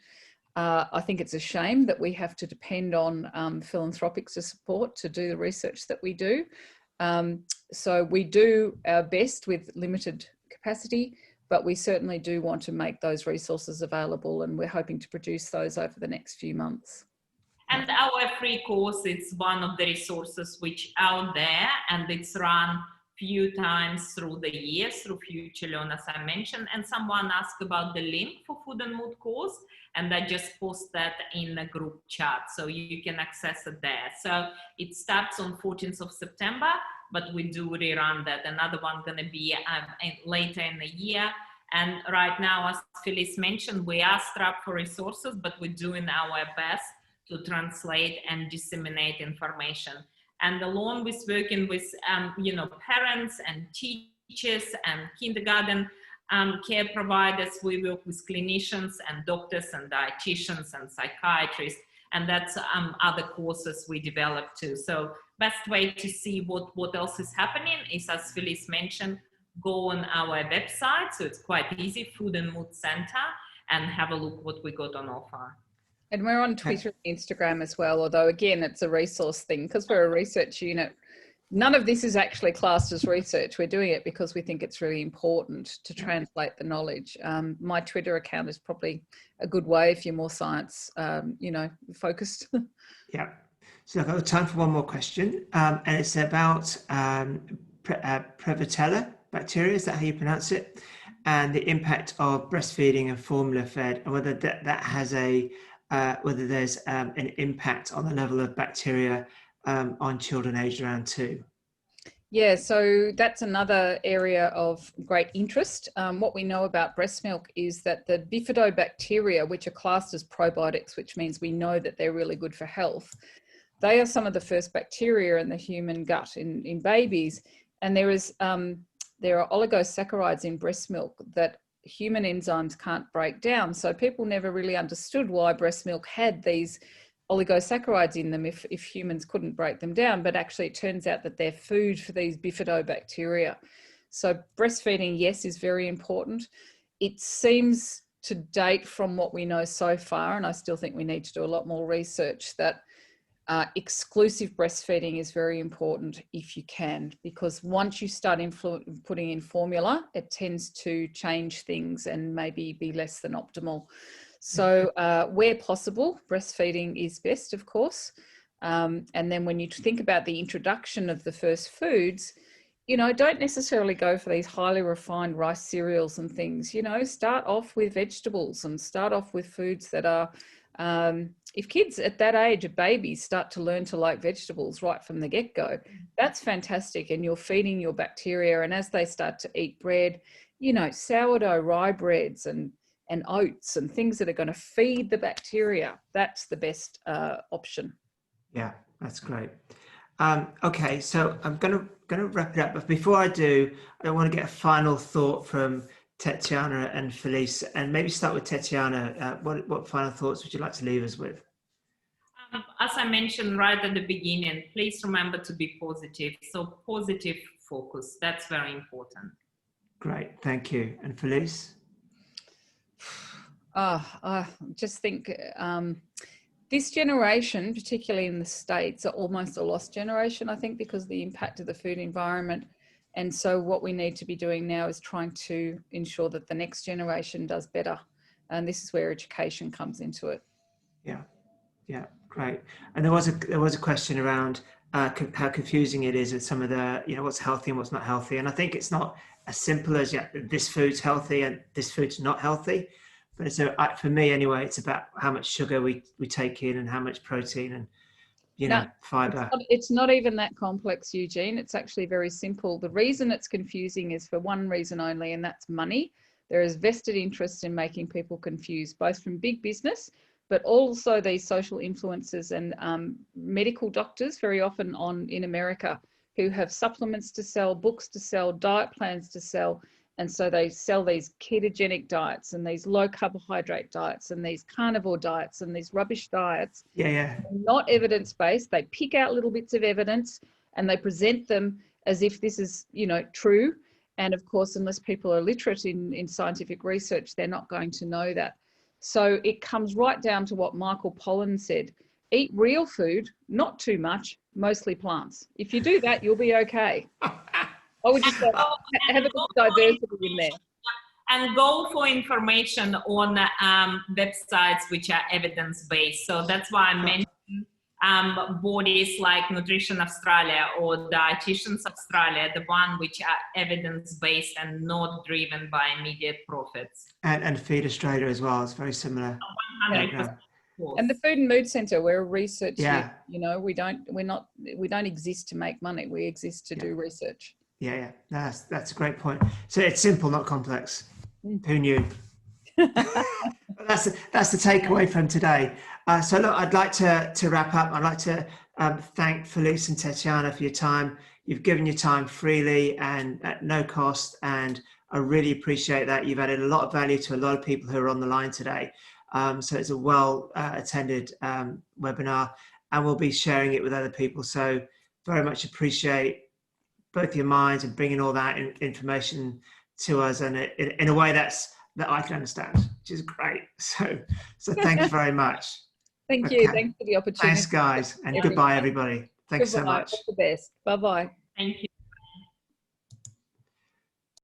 I think it's a shame that we have to depend on philanthropic support to do the research that we do. So we do our best with limited capacity, but we certainly do want to make those resources available, and we're hoping to produce those over the next few months. And our free course is one of the resources which out there, and it's run few times through the year through Future Learn, as I mentioned. And someone asked about the link for food and mood course, and I just post that in the group chat, so you can access it there. So it starts on 14th of September, but we do rerun that. Another one going to be later in the year. And right now, as Felice mentioned, we are strapped for resources, but we're doing our best to translate and disseminate information. And along with working with, you know, parents and teachers and kindergarten care providers, we work with clinicians and doctors and dietitians and psychiatrists, and that's other courses we develop too. So best way to see what else is happening is, as Felice mentioned, go on our website. So it's quite easy, Food and Mood Center, and have a look what we got on offer. And we're on Twitter and Instagram as well, although again, it's a resource thing because we're a research unit. None of this is actually classed as research. We're doing it because we think it's really important to translate the knowledge. My Twitter account is probably a good way if you're more science, you know, focused. Yeah. So I've got time for one more question, and it's about Prevotella bacteria. Is that how you pronounce it? And the impact of breastfeeding and formula fed, and whether that has a whether there's an impact on the level of bacteria on children aged around 2. Yeah, so that's another area of great interest. What we know about breast milk is that the bifidobacteria, which are classed as probiotics, which means we know that they're really good for health, they are some of the first bacteria in the human gut in babies. And there are oligosaccharides in breast milk that human enzymes can't break down. So people never really understood why breast milk had these oligosaccharides in them if humans couldn't break them down. But actually it turns out that they're food for these bifidobacteria. So breastfeeding, yes, is very important. It seems to date from what we know so far, and I still think we need to do a lot more research, that exclusive breastfeeding is very important if you can, because once you start putting in formula, it tends to change things and maybe be less than optimal. So where possible, breastfeeding is best, of course. And then when you think about the introduction of the first foods, you know, don't necessarily go for these highly refined rice cereals and things. You know, start off with vegetables and start off with foods that are, if kids at that age of babies start to learn to like vegetables right from the get-go, that's fantastic. And you're feeding your bacteria. And as they start to eat bread, you know, sourdough, rye breads and oats and things that are going to feed the bacteria, that's the best option. Yeah, that's great. Okay, so I'm going to wrap it up. But before I do, I want to get a final thought from Tatiana and Felice, and maybe start with Tatiana. What final thoughts would you like to leave us with? As I mentioned right at the beginning, please remember to be positive. So positive focus, that's very important. Great, thank you. And Felice? I just think this generation, particularly in the States, are almost a lost generation, I think, because of the impact of the food environment. And so what we need to be doing now is trying to ensure that the next generation does better. And this is where education comes into it. Yeah, great. And there was a question around how confusing it is with some of the, you know, what's healthy and what's not healthy. And I think it's not as simple as, yeah, this food's healthy and this food's not healthy. But it's for me anyway, it's about how much sugar we take in and how much protein and, you know, fiber. It's not even that complex, Eugene. It's actually very simple. The reason it's confusing is for one reason only, and that's money. There is vested interest in making people confused, both from big business, but also these social influencers and medical doctors, very often in America, who have supplements to sell, books to sell, diet plans to sell. And so they sell these ketogenic diets and these low carbohydrate diets and these carnivore diets and these rubbish diets. Yeah. Not evidence-based. They pick out little bits of evidence and they present them as if this is, you know, true. And of course, unless people are literate in scientific research, they're not going to know that. So it comes right down to what Michael Pollan said. Eat real food, not too much, mostly plants. If you do that, you'll be okay. I would just have a bit of diversity in there. And go for information on websites which are evidence-based. So that's why I mentioned bodies like Nutrition Australia or Dietitians Australia, the one which are evidence-based and not driven by immediate profits. And Feed Australia as well. It's very similar. 100%. And the Food and Mood Centre, we're a research. Yeah. You know, we don't exist to make money. We exist to do research. Yeah. That's a great point. So it's simple, not complex. Who knew? That's the takeaway from today. So look, I'd like to wrap up. I'd like to thank Felice and Tatiana for your time. You've given your time freely and at no cost, and I really appreciate that. You've added a lot of value to a lot of people who are on the line today. So it's a well attended webinar, and we'll be sharing it with other people. So very much appreciate both your minds and bringing all that information to us, and in a way that I can understand, which is great. So thank you very much. Thank you. Thanks for the opportunity. Thanks, guys, and goodbye, everybody. Thanks so much. All the best. Bye-bye. Thank you.